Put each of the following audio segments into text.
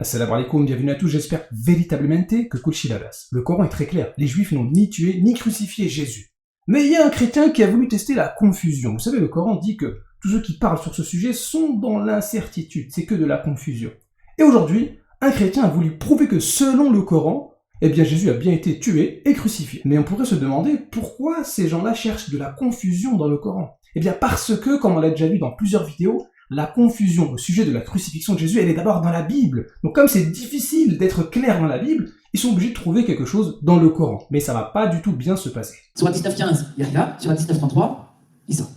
Assalamu alaikum, bienvenue à tous, j'espère véritablement que Kulchi Labas. Le Coran est très clair, les Juifs n'ont ni tué ni crucifié Jésus. Mais il y a un chrétien qui a voulu tester la confusion. Vous savez, le Coran dit que tous ceux qui parlent sur ce sujet sont dans l'incertitude, c'est que de la confusion. Et aujourd'hui, un chrétien a voulu prouver que selon le Coran, eh bien Jésus a bien été tué et crucifié. Mais on pourrait se demander pourquoi ces gens-là cherchent de la confusion dans le Coran. Eh bien parce que, comme on l'a déjà vu dans plusieurs vidéos, la confusion au sujet de la crucifixion de Jésus, elle est d'abord dans la Bible. Donc comme c'est difficile d'être clair dans la Bible, ils sont obligés de trouver quelque chose dans le Coran. Mais ça va pas du tout bien se passer. Sur 19.15, Yahya, sur 19.33, Issa.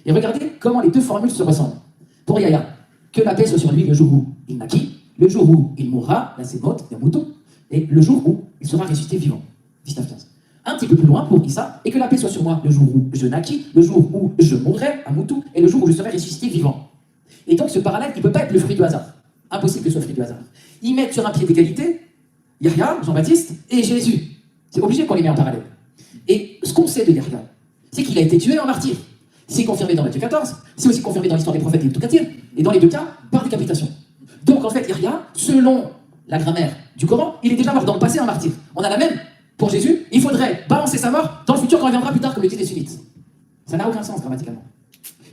Et regardez comment les deux formules se ressemblent. Pour Yahya, que la paix soit sur lui le jour où il naquit, le jour où il mourra, là c'est mot, un mouton, et le jour où il sera ressuscité vivant. 19.15. Un petit peu plus loin pour Issa, et que la paix soit sur moi le jour où je naquis, le jour où je mourrai, un mouton, et le jour où je serai ressuscité vivant. Et donc ce parallèle, il ne peut pas être le fruit du hasard. Impossible que ce soit le fruit du hasard. Ils mettent sur un pied d'égalité Yahya, Jean-Baptiste, et Jésus. C'est obligé qu'on les mette en parallèle. Et ce qu'on sait de Yahya, c'est qu'il a été tué en martyr. C'est confirmé dans Matthieu 14, c'est aussi confirmé dans l'histoire des prophètes et tout Katir, et dans les deux cas, par décapitation. Donc en fait, Yahya, selon la grammaire du Coran, il est déjà mort dans le passé en martyr. On a la même pour Jésus, il faudrait balancer sa mort dans le futur quand il viendra plus tard, comme le disent les sunnites. Ça n'a aucun sens grammaticalement.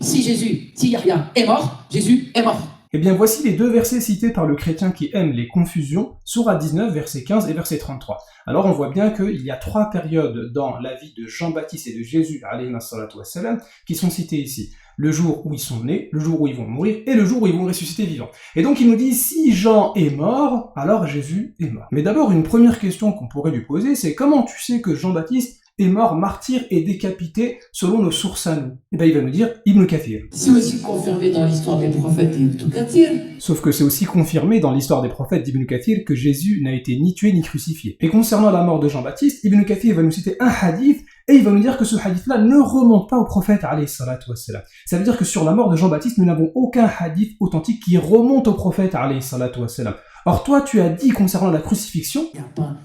Si Yahya est mort, Jésus est mort. Eh bien voici les deux versets cités par le chrétien qui aime les confusions, Sourate 19, verset 15 et verset 33. Alors on voit bien qu'il y a trois périodes dans la vie de Jean-Baptiste et de Jésus, alayhi salatu wassalam, qui sont citées ici. Le jour où ils sont nés, le jour où ils vont mourir, et le jour où ils vont ressusciter vivants. Et donc il nous dit, si Jean est mort, alors Jésus est mort. Mais d'abord, une première question qu'on pourrait lui poser, c'est comment tu sais que Jean-Baptiste est mort martyr et décapité selon nos sources à nous? Et bien il va nous dire Ibn Kathir. C'est aussi confirmé dans l'histoire des prophètes et tout Katir. Sauf que c'est aussi confirmé dans l'histoire des prophètes d'Ibn Kathir que Jésus n'a été ni tué ni crucifié. Et concernant la mort de Jean-Baptiste, Ibn Kathir va nous citer un hadith et il va nous dire que ce hadith-là ne remonte pas au prophète alayhi salatu wassalam. Ça veut dire que sur la mort de Jean-Baptiste, nous n'avons aucun hadith authentique qui remonte au prophète alayhi salatu wassalam. Or toi, tu as dit concernant la crucifixion, Il n'y a pas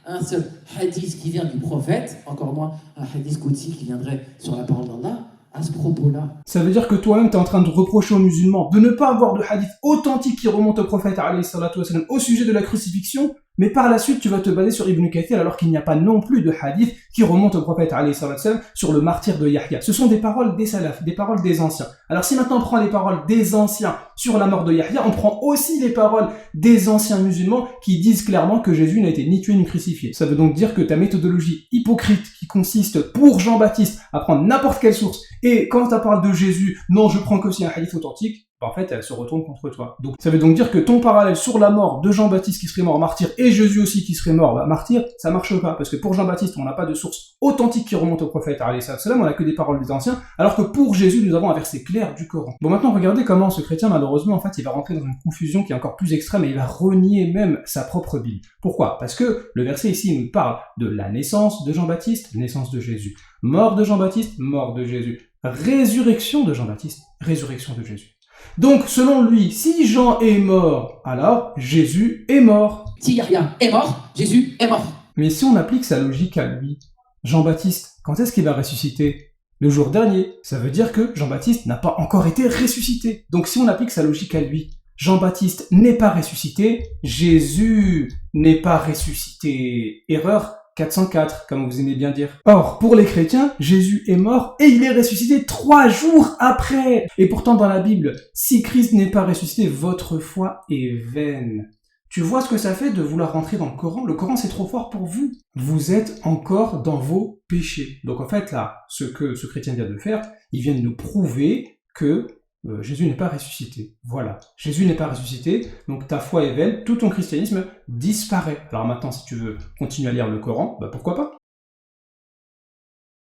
un seul hadith qui vient du prophète, encore moins un hadith qudsi qui viendrait sur la parole d'Allah, à ce propos-là. ça veut dire que toi-même tu es en train de reprocher aux musulmans de ne pas avoir de hadith authentique qui remonte au prophète alayhi salatu wassalam au sujet de la crucifixion, mais par la suite tu vas te baser sur Ibn Kathir alors qu'il n'y a pas non plus de hadith qui remonte au prophète alayhi salatu wassalam sur le martyr de Yahya. Ce sont des paroles des salafs, des paroles des anciens. Alors si maintenant on prend les paroles des anciens sur la mort de Yahya, on prend aussi les paroles des anciens musulmans qui disent clairement que Jésus n'a été ni tué ni crucifié. Ça veut donc dire que ta méthodologie hypocrite qui consiste pour Jean-Baptiste à prendre n'importe quelle source et quand tu parles de Jésus, non je prends qu'aussi un hadith authentique, en fait, elle se retourne contre toi. Donc, ça veut donc dire que ton parallèle sur la mort de Jean-Baptiste qui serait mort martyr et Jésus aussi qui serait mort martyr, ça marche pas. Parce que pour Jean-Baptiste, on n'a pas de source authentique qui remonte au prophète, alayhi salam, on n'a que des paroles des anciens, alors que pour Jésus, nous avons un verset clair du Coran. Bon, maintenant, regardez comment ce chrétien, malheureusement, en fait, il va rentrer dans une confusion qui est encore plus extrême et il va renier même sa propre Bible. Pourquoi? Parce que le verset ici nous parle de la naissance de Jean-Baptiste, naissance de Jésus. Mort de Jean-Baptiste, mort de Jésus. Résurrection de Jean-Baptiste, résurrection de Jésus. Donc, selon lui, si Jean est mort, alors Jésus est mort. Si Yahya est mort, Jésus est mort. Mais si on applique sa logique à lui, Jean-Baptiste, quand est-ce qu'il va ressusciter? Le jour dernier. Ça veut dire que Jean-Baptiste n'a pas encore été ressuscité. Donc si on applique sa logique à lui, Jean-Baptiste n'est pas ressuscité, Jésus n'est pas ressuscité. Erreur 404, comme vous aimez bien dire. Or, pour les chrétiens, Jésus est mort et il est ressuscité 3 jours après. Et pourtant, dans la Bible, si Christ n'est pas ressuscité, votre foi est vaine. Tu vois ce que ça fait de vouloir rentrer dans le Coran? Le Coran, c'est trop fort pour vous. Vous êtes encore dans vos péchés. Donc en fait, là, ce que ce chrétien vient de faire, il vient de nous prouver que Jésus n'est pas ressuscité. Voilà. Jésus n'est pas ressuscité, donc ta foi est vaine, tout ton christianisme disparaît. Alors maintenant, si tu veux continuer à lire le Coran, bah pourquoi pas?